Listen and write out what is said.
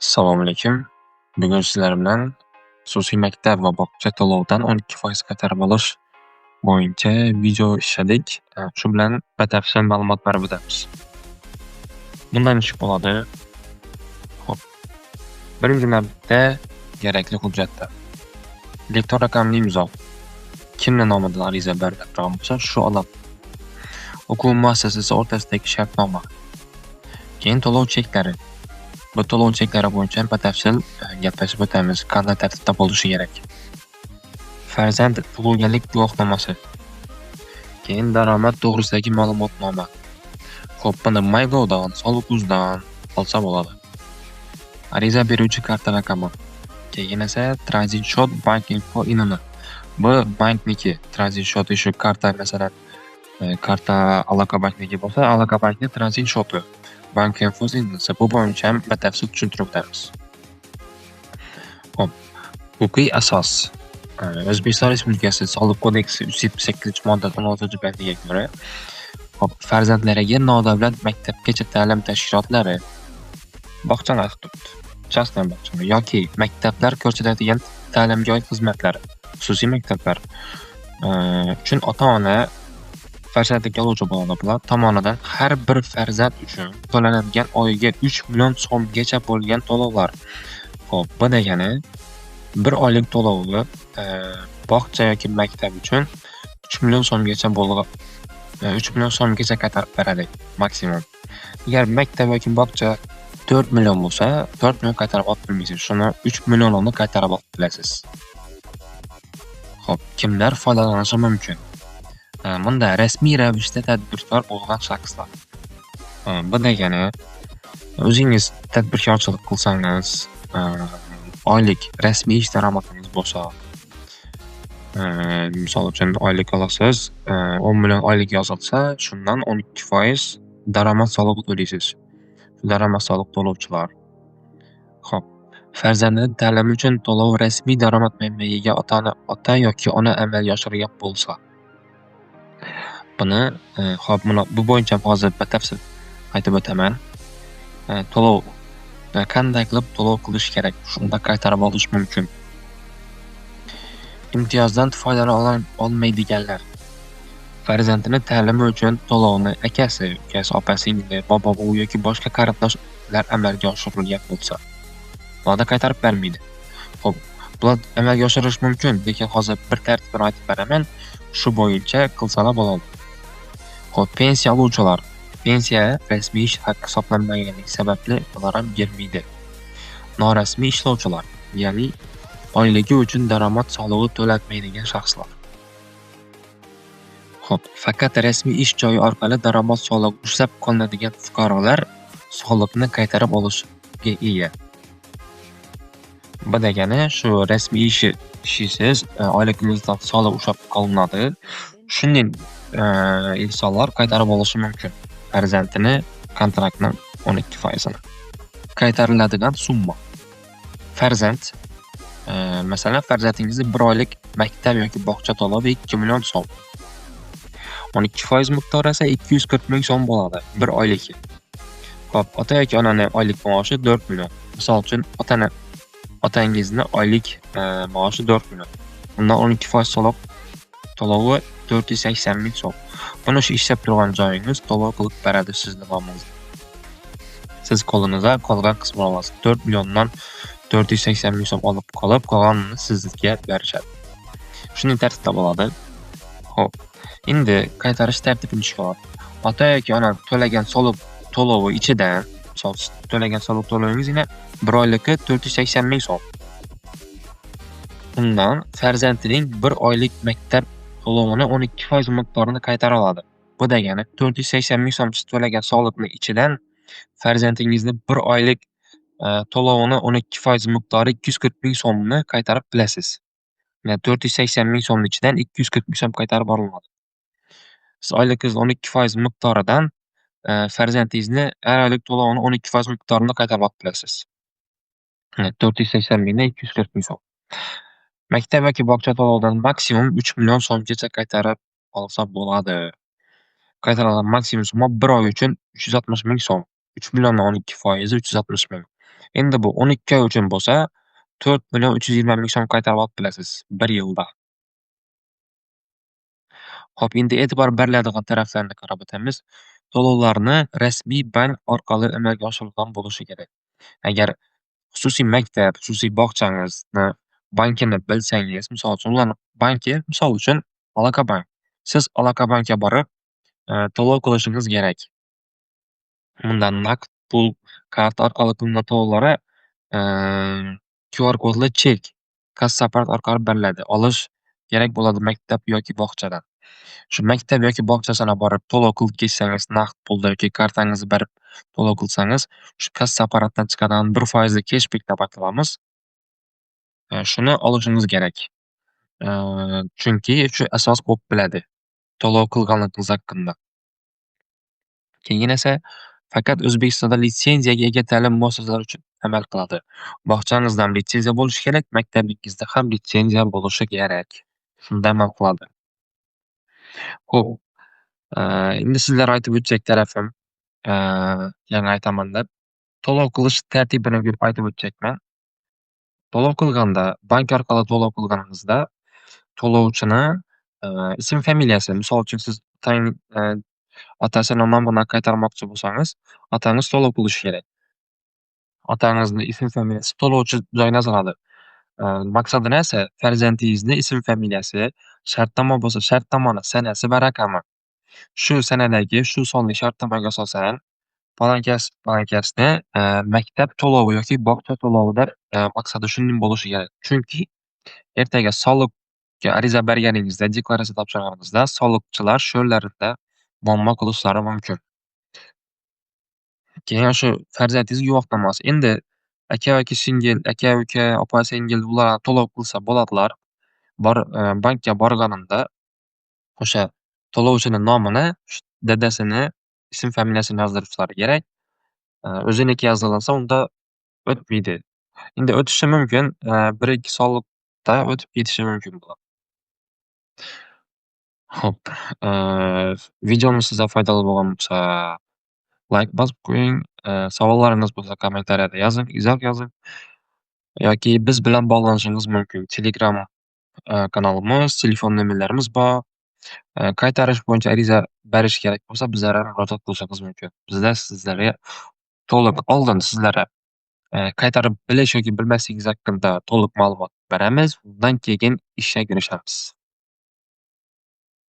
Assalomu alaykum. Bugun sizlar bilan xususiy maktab va bog'cha to'lovidan 12% qaytarib olish bo'yicha video ishladik. Shu bilan batafsil ma'lumot berib o'tamiz. Bundan ish bo'ladi. Xo'p, birinchi navbatda kerakli hujjatlar. Elektron raqamli imzo. Kimning nomidan ariza beriladigan bo'lsa, shu odam. O'quv muassasasi o'rtasidagi shartnoma. Keyin to'lov cheklari. Bu to'lov cheklari bo'yicha batafsil gaplashib o'tamiz. Qanday tartibda bo'lishi kerak. Farzand tug'ilganlik guvohnomasi. Keyin daromad to'g'risidagi ma'lumotnoma. Xo'p, buni MyGo'dan, Soliq.uzdan olsa bo'ladi. Ariza beruvchi karta raqami. Keyin esa tranzit shot bank info inini. Bu bankniki. Tranzit shoti shu karta, masalan, karta aloqa bankniki bo'lsa, aloqa bankning tranzit shoti. Bank info inisi. Bu bo'yicha batafsil tushuntirib o'tamiz. Xo'p, huquqiy asos. O'zbekiston Respublikasi Soliq kodeksi 378-modda 16-bandga ko'ra, farzandlariga nodavlat maktabgacha ta'lim tashkilotlari, bog'chalar частный bog'chalar yoki maktablar ko'rsatadigan ta'limga oid xizmatlar, xususiy maktablar uchun ota-ona farzandiga oluvchi bo'ladi tomonidan har bir farzand uchun to'lanadigan oyiga 3 million so'mgacha bo'lgan to'lovlar. Xo'p, bu degani bir oylik to'lovi bog'cha yoki maktab uchun 3 million so'mgacha bo'lgan 3 million so'mgacha qaytarib beradi maksimum. Agar maktab yoki bog'cha 4 million bo'lsa, 4 million qaytarib olib bilmaysiz. Shuni 3 millionini qaytarib olib bilasiz. Xo'p, kimlar foydalanishi mumkin? Bunda rasmiy ravishda tadbirkor bo'lgan shaxslar. Bu degani o'zingiz tadbirkorchilik qilsangiz, oylik rasmiy ish daromadingiz bo'lsa, misol uchun oylik olasiz, 10 million oylik yozilsa, shundan 12% daromad solig'i to'laysiz. Daromad soliq to'lovchilar. Xo'p, farzandini ta'lim uchun to'lov rasmiy daromad manbaiga ota yoki ona amalga oshirgan bo'lsa. Buni bu bo'yicha hozir batafsil aytib o'taman. To'lov qanday qilib to'lov qilish kerak? Shunda qaytarib olish mumkin. Imtiyozdan foydalana olmaydiganlar. Farzandini ta'limi uchun to'lovni akasi, opa-singli, bobo-buvi yoki boshqa qarindoshlar amalga oshirilgan bo'lsa, ular qaytarib bermaydi. Xo'p, bular amalga oshirish mumkin, lekin hozir bir tartibini aytib beraman. Shu bo'yicha qilsalar bo'ladi. Xo'p, pensiya oluvchilar. Pensiya rasmiy ish haqi hisoblanmaganligi sababli ular ham bermaydi. Norasmiy ishlovchilar, ya'ni oyligi uchun daromad solig'i to'latmaydigan shaxslar. Xo'p, faqat rasmiy ish joyi orqali daromad solig'i ushlab qolinadigan fuqarolar soliqni qaytarib olishga ega. Bu degani shu rasmiy ishisiz oyligingizdan soliq ushlab qolinadi. Shunday insonlar qaytarib olishi mumkin. Farzandini kontraktning 12%ni. Qaytariladigan summa. Farzand, masalan, farzandingizni 1 oylik maktab yoki bog'cha to'lovi 2 million so'm. 12% miqdori esa 240 ming so'm bo'ladi 1 oylik. Xo'p, ota yoki onaning oylik maoshi 4 million. Misol uchun, otangizni oylik maoshi 4 million. Undan 12% soliq to'lovi 480 ming so'm. Buni shu ishlab turgan joyingiz to'lov qilib beradi sizning nomingizga. Siz qo'lingizda qolgan qismini olasiz. 4 milliondan 480 ming so'm olib qolib, qolganini sizga berishadi. Shunday tartibda bo'ladi. Xo'p, endi qaytarish tartibini tushunamiz. Ota yoki ona to'lagan soliq to'lovi ichidan, to'lagan soliq to'lovingiz yana 1 oylikka 480 ming so'm. Undan farzandining 1 oylik maktab to'lovini 12% miqdorini qaytara oladi. Bu degani 480 ming so'm to'lagan soliqning ichidan farzandingizni 1 oylik to'lovini 12% miqdori 240 ming so'mni qaytarib bilasiz. Ya'ni 480 ming so'mning ichidan 240 ming so'm qaytarib olinadi. Siz oyligingiz 12% miqdoridan farzandingizni har oylik to'lovini 12% miqdorini qaytarib olib bilasiz. 480 mingdan 240 ming so'm. Maktab yoki bog'cha to'lovidan maksimum 3 million so'mgacha qaytarib olsa bo'ladi. Qaytariladigan maksimum summa 1 oy uchun 360 ming so'm. 3 milliondan 12% 360 ming. Endi bu 12 oy uchun bo'lsa, 4.320.000 so'm qaytarib olib kelasiz 1 yilda. Xo'p, endi e'tibor beriladigan taraflarni qarab o'tamiz. To'lovlarni rasmiy bank orqali amalga oshirilgan bo'lishi kerak. Agar xususiy maktab, xususiy bog'changizni bankini bilsangiz, misol uchun ularni banki, misol uchun Alokabank. Siz Alokabankka borib, to'lov qilishingiz kerak. Bunda naqd pul, karta orqali qilingan to'lovlari, QR kodli chek, kassa apparat orqali beriladi. Olish kerak bo'ladi maktab yoki bog'chadan. Shu maktab yoki bog'chasini borib to'lov qilib kelsangiz, naqd pulda yoki kartangizni berib to'lov qilsangiz, shu kassa apparatidan chiqadigan 1% keshbek deb aytilamiz. Shuni olishingiz kerak. Chunki shu asos bo'lib biladi to'lov qilganligingiz haqqında. Keyin esa faqat O'zbekistonda litsenziyaga ega ta'lim muassasalari uchun amal qiladi. Bog'changizda ham litsenziya bo'lishi kerak, maktabingizda ham litsenziya bo'lishi kerak. Shunda amal qiladi. Xo'p, endi sizlarga aytib o'tsak tarafim, yana aytaman deb, to'lov qilish tartibini aytib o'tjakman. To'lov qilganda, bank orqali to'lov qilganingizda to'lovchini, ism familiyasi, misol uchun siz otasini nomini qaytarmoqchi bo'lsangiz, otangiz to'lov qilishi kerak. Otangizni ism familiyasi to'lovchi joyini yoziladi. Maqsadini esa farzandingizni ism familiyasi, shartnoma bo'lsa shartnomani sanasi va raqami. Shu sanadagi, shu sonli shartnomaga asosan palankasini, maktab to'lovi yoki bog'cha to'lovi deb, maqsadi shuning bo'lishi kerak. Chunki ertaga soliqga ariza berganingizda, deklaratsiya topshirganingizda soliqchilar shu yerlarida muammo qilishlari mumkin. Keyin shu farzandingiz guvohnomasi. Endi aka yoki singil, aka-uka, opa-singil ular to'lov qilsa bo'ladilar. Bankka borganimda o'sha to'lovchini nomini, dadasini ism familiyasini yozdirishlari kerak. O'ziniki yozilsa unda o'tmaydi. Endi o'tishi mumkin, 1-2 soliqda o'tib ketishi mumkin bu. Xo'p, videomiz sizga foydali bo'lgan bo'lsa, layk bosib qo'ying. Savollaringiz bo'lsa kommentariyada yozing, izoh yozing. Yoki biz bilan bog'lanishingiz mumkin. Telegram kanalimiz, telefon nomerlarimiz bor. Qaytarish bo'yicha ariza berish kerak bo'lsa, bizlarga murojaat qilishingiz mumkin. Bizlar sizlarga to'liq oldin sizlarga qaytarib bilish yoki bilmasligingiz haqida to'liq ma'lumot beramiz. Undan keyin ishga kirishamiz.